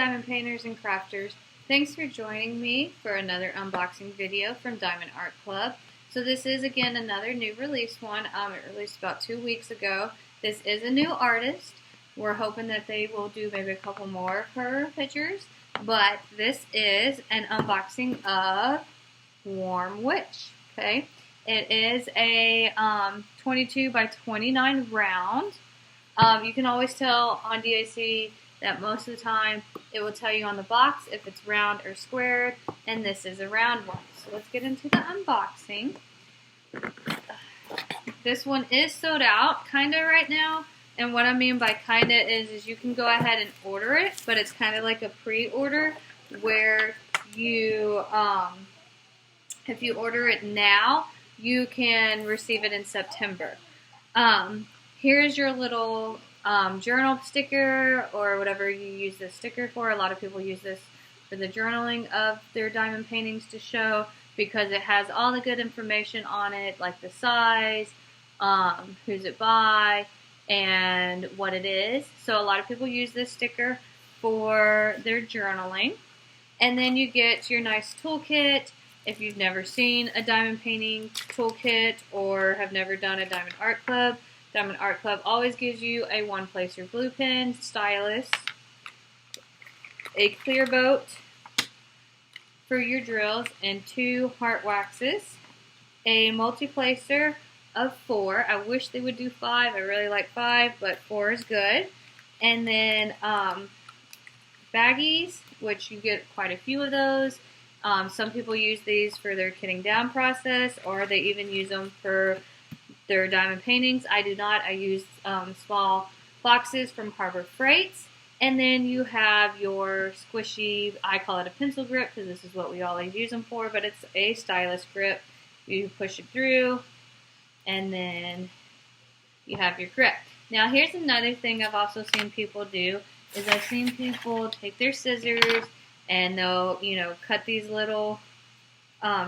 diamond painters and crafters. Thanks for joining me for another unboxing video from Diamond Art Club. So this is again another new release one. It released about 2 weeks ago. This is a new artist. We're hoping that they will do maybe a couple more of her pictures. But this is an unboxing of Warm Witch. Okay, it is a 22 by 29 round. You can always tell on DAC that most of the time it will tell you on the box if it's round or squared, and this is a round one. So let's get into the unboxing. This one is sold out kind of right now, and what I mean by kind of is you can go ahead and order it, but it's kind of like a pre-order where you, if you order it now, you can receive it in September. Here's your little journal sticker or whatever you use this sticker for. A lot of people use this for the journaling of their diamond paintings to show because it has all the good information on it, like the size, who's it by, and what it is. So a lot of people use this sticker for their journaling. And then you get your nice toolkit. If you've never seen a diamond painting toolkit or have never done a Diamond Art Club, Diamond Art Club always gives you a one-placer glue pen, stylus, a clear boat for your drills, and 2 heart waxes, a multi-placer of 4. I wish they would do 5. I really like 5, but 4 is good. And then baggies, which you get quite a few of those. Some people use these for their kitting down process, or they even use them for their diamond paintings. I do not. I use small boxes from Harbor Freights. And then you have your squishy, I call it a pencil grip because this is what we always use them for, but it's a stylus grip. You push it through, and then you have your grip. Now here's another thing I've also seen people do, is I've seen people take their scissors and they'll, cut these little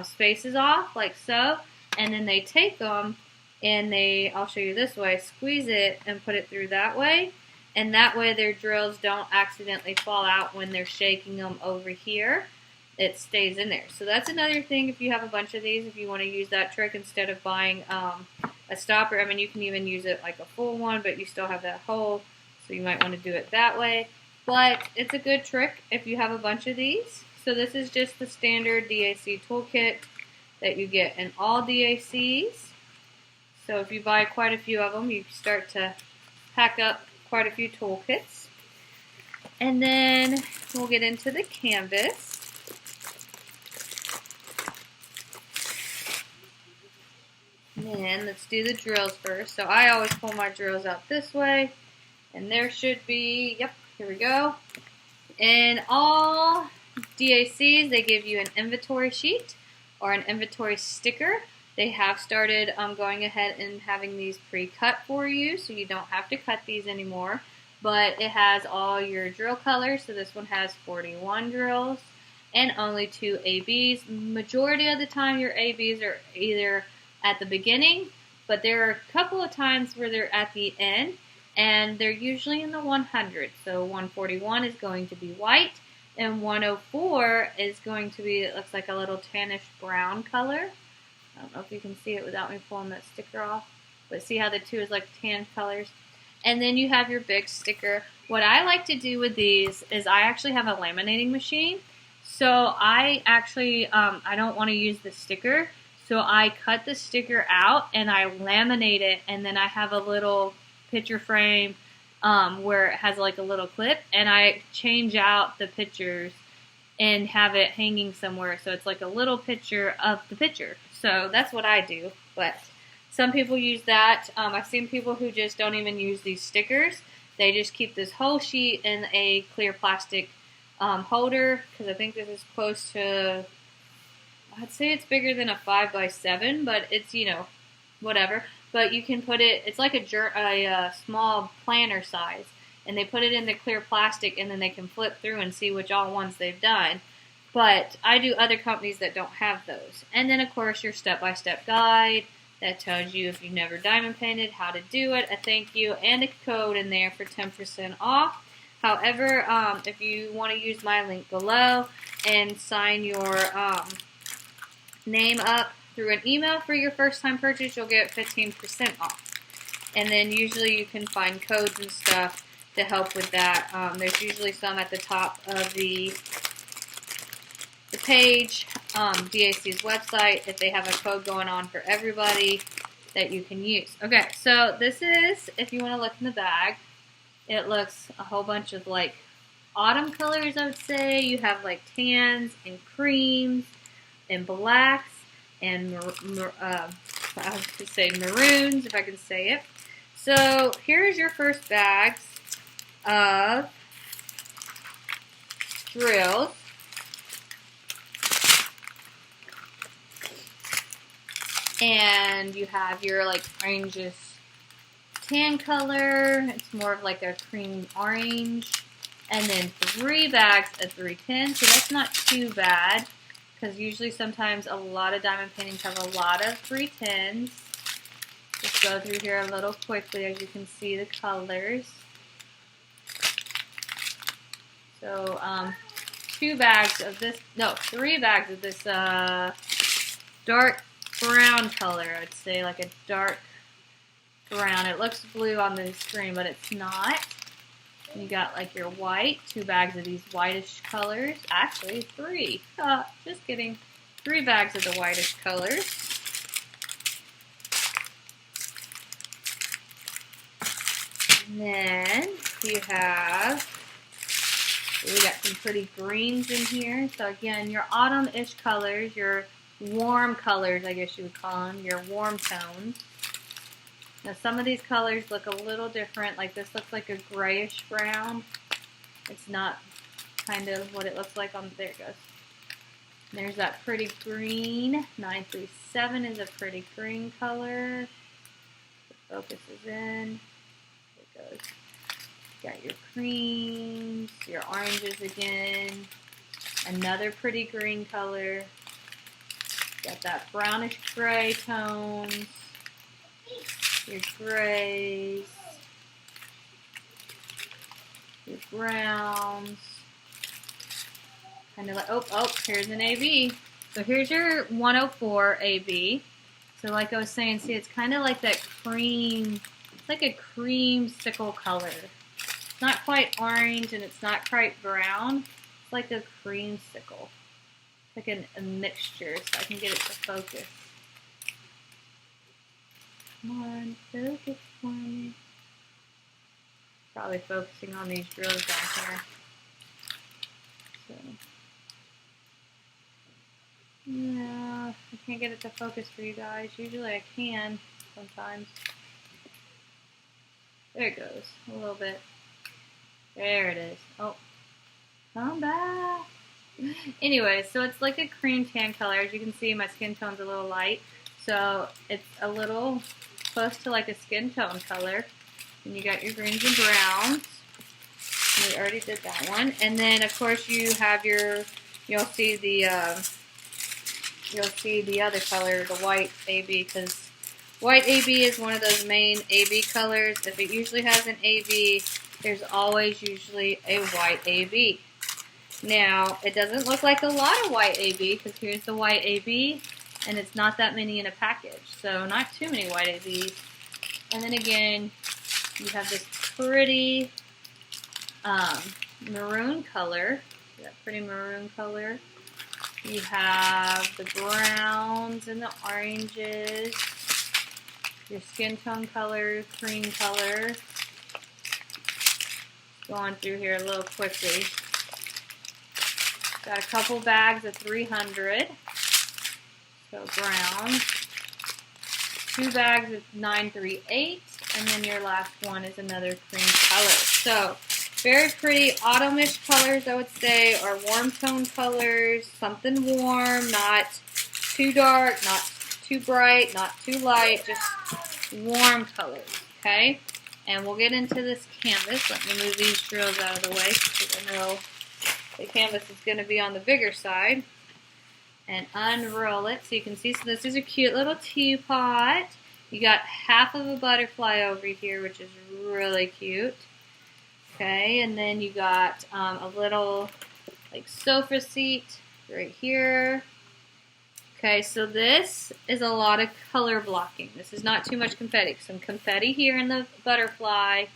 spaces off like so, and then they take them and I'll show you this way, squeeze it and put it through that way, and that way their drills don't accidentally fall out when they're shaking them over here. It stays in there. So that's another thing if you have a bunch of these, if you want to use that trick instead of buying a stopper. I mean, you can even use it like a full one, but you still have that hole, so you might want to do it that way. But it's a good trick if you have a bunch of these. So this is just the standard DAC toolkit that you get in all DACs. So if you buy quite a few of them, you start to pack up quite a few toolkits. And then we'll get into the canvas. And then let's do the drills first. So I always pull my drills out this way. And there should be, yep, here we go. In all DACs, they give you an inventory sheet or an inventory sticker. They have started going ahead and having these pre-cut for you, so you don't have to cut these anymore. But it has all your drill colors, so this one has 41 drills and only 2 ABs. Majority of the time your ABs are either at the beginning, but there are a couple of times where they're at the end, and they're usually in the 100. So 141 is going to be white, and 104 is going to be, it looks like a little tannish brown color. I don't know if you can see it without me pulling that sticker off, but see how the 2 is like tan colors. And then you have your big sticker. What I like to do with these is I actually have a laminating machine. So I actually, I don't want to use the sticker. So I cut the sticker out and I laminate it, and then I have a little picture frame where it has like a little clip, and I change out the pictures and have it hanging somewhere. So it's like a little picture of the picture. So that's what I do, but some people use that. I've seen people who just don't even use these stickers. They just keep this whole sheet in a clear plastic holder, because I think this is close to, I'd say it's bigger than a 5x7, but it's, whatever. But you can put it, it's like a small planner size, and they put it in the clear plastic, and then they can flip through and see which all ones they've done. But I do other companies that don't have those. And then, of course, your step-by-step guide that tells you if you've never diamond painted, how to do it, a thank you, and a code in there for 10% off. However, if you want to use my link below and sign your name up through an email for your first time purchase, you'll get 15% off. And then usually you can find codes and stuff to help with that. There's usually some at the top of the page, DAC's website, if they have a code going on for everybody that you can use. Okay, so this is, if you want to look in the bag, it looks a whole bunch of like autumn colors, I would say. You have like tans and creams and blacks and I was going to say maroons, if I can say it. So here's your first bags of drills. And you have your like oranges tan color. It's more of like a cream orange. And then 3 bags of 310. So that's not too bad, because usually sometimes a lot of diamond paintings have a lot of 310s. Just go through here a little quickly as you can see the colors. So 3 bags of this dark brown color, I'd say, like a dark brown. It looks blue on the screen, but it's not. You got like your white, 2 bags of these whitish colors. Actually, 3. Just kidding. 3 bags of the whitish colors. And then we got some pretty greens in here. So again, your autumn-ish colors, your warm colors, I guess you would call them, your warm tones. Now some of these colors look a little different. Like this looks like a grayish brown. It's not kind of what it looks like on, there it goes. There's that pretty green. 937 is a pretty green color. The focus is in. There it goes. Got your creams, your oranges again. Another pretty green color. Got that brownish gray tones, your grays, your browns, kind of like, oh, here's an AB. So here's your 104 AB. So like I was saying, see, it's kind of like that cream, it's like a creamsicle color. It's not quite orange and it's not quite brown. It's like a creamsicle. Like a mixture, so I can get it to focus. Come on, focus for me. Probably focusing on these drills down here. So, yeah, I can't get it to focus for you guys. Usually I can, sometimes. There it goes, a little bit. There it is. Oh, come back. Anyway, so it's like a cream tan color. As you can see, my skin tone's a little light. So it's a little close to like a skin tone color. And you got your greens and browns. We already did that one. And then, of course, you have your, you'll see the other color, the white AB, because white AB is one of those main AB colors. If it usually has an AB, there's always usually a white AB. Now, it doesn't look like a lot of white AB, because here's the white AB, and it's not that many in a package. So, not too many white ABs. And then again, you have this pretty maroon color. That pretty maroon color. You have the browns and the oranges. Your skin tone color, cream color. Going through here a little quickly. Got a couple bags of 300, so brown. 2 bags of 938, and then your last one is another cream color. So, very pretty autumnish colors, I would say, or warm tone colors. Something warm, not too dark, not too bright, not too light, just warm colors, okay? And we'll get into this canvas. Let me move these drills out of the way, because I know the canvas is going to be on the bigger side. And unroll it so you can see. So this is a cute little teapot. You got half of a butterfly over here, which is really cute. Okay, and then you got a little like sofa seat right here. Okay, so this is a lot of color blocking. This is not too much confetti. Some confetti here in the butterfly,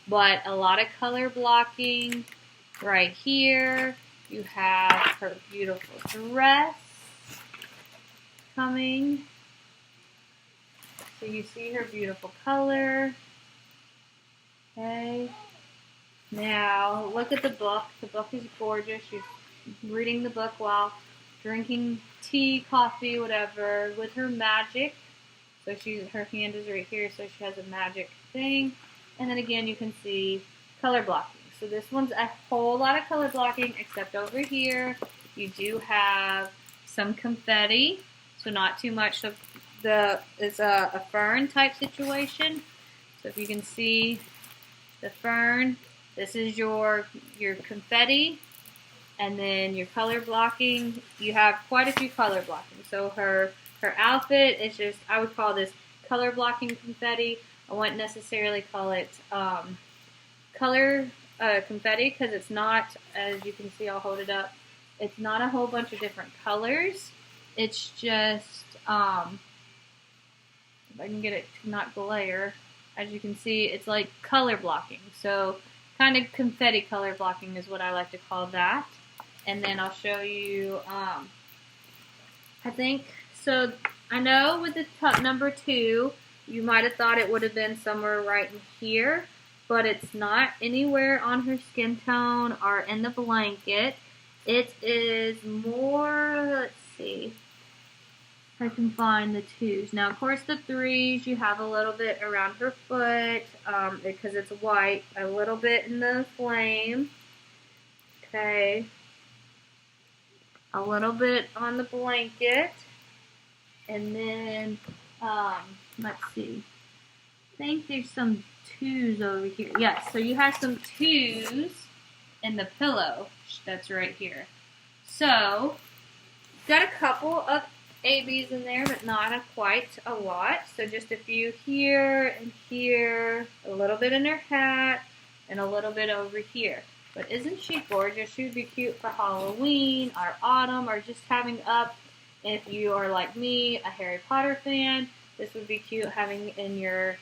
but a lot of color blocking right here. You have her beautiful dress coming. So you see her beautiful color. Okay. Now, look at the book. The book is gorgeous. She's reading the book while drinking tea, coffee, whatever, with her magic. So her hand is right here, so she has a magic thing. And then again, you can see color blocking. So this one's a whole lot of color blocking, except over here, you do have some confetti. So not too much. So it's a fern type situation. So if you can see the fern, this is your confetti, and then your color blocking. You have quite a few color blocking. So her outfit is just, I would call this color blocking confetti. I wouldn't necessarily call it color confetti because it's not, as you can see, I'll hold it up. It's not a whole bunch of different colors. It's just, if I can get it to not glare, as you can see, it's like color blocking. So kind of confetti color blocking is what I like to call that. And then I'll show you, I think, so I know with the number 2, you might have thought it would have been somewhere right in here, but it's not anywhere on her skin tone or in the blanket. It is more, let's see, if I can find the 2s. Now, of course, the 3s, you have a little bit around her foot, because it's white, a little bit in the flame, okay, a little bit on the blanket, and then, let's see, I think there's some 2s over here. Yes, so you have some 2s in the pillow that's right here. So, got a couple of ABs in there, but not quite a lot. So just a few here and here, a little bit in her hat, and a little bit over here. But isn't she gorgeous? She would be cute for Halloween or autumn, or just having up, if you are like me, a Harry Potter fan. This would be cute having in your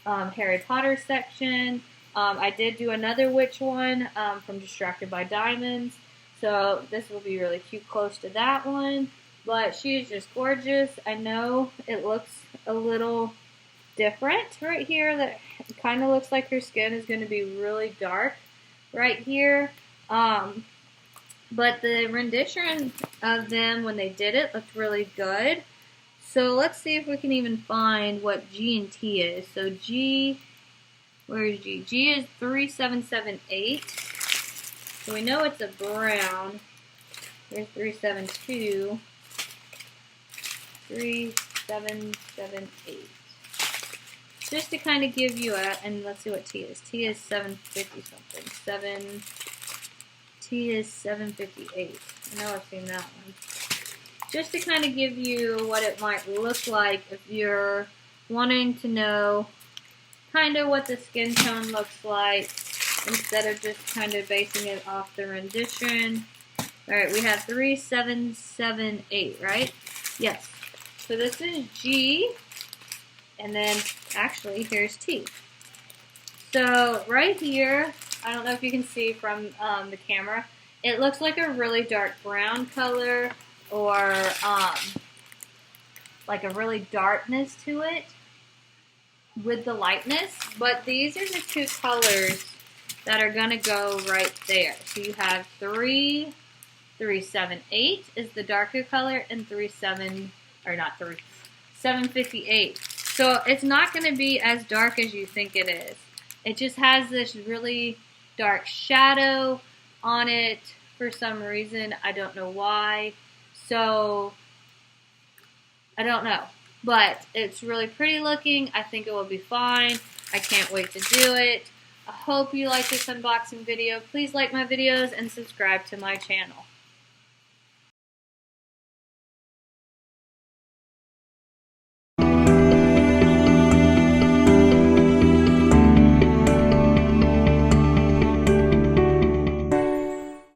Harry Potter section. I did do another witch one from Distracted by Diamonds. So this will be really cute close to that one. But she is just gorgeous. I know it looks a little different right here. That kind of looks like her skin is going to be really dark right here. But the rendition of them when they did it looked really good. So let's see if we can even find what G and T is. So G, where is G? G is 3778. So we know it's a brown. Here's 372. 3778. Just to kind of give you a, and let's see what T is. T is 750 something. T is 758. I know I've seen that one. Just to kind of give you what it might look like if you're wanting to know kind of what the skin tone looks like instead of just kind of basing it off the rendition. Alright, we have 3778, right? Yes. So this is G, and then actually here's T. So right here, I don't know if you can see from the camera, it looks like a really dark brown color or like a really darkness to it with the lightness. But these are the 2 colors that are going to go right there. So you have 378 is the darker color, and 758. So it's not going to be as dark as you think it is. It just has this really dark shadow on it for some reason. I don't know why. So I don't know. But it's really pretty looking. I think it will be fine. I can't wait to do it. I hope you like this unboxing video. Please like my videos and subscribe to my channel.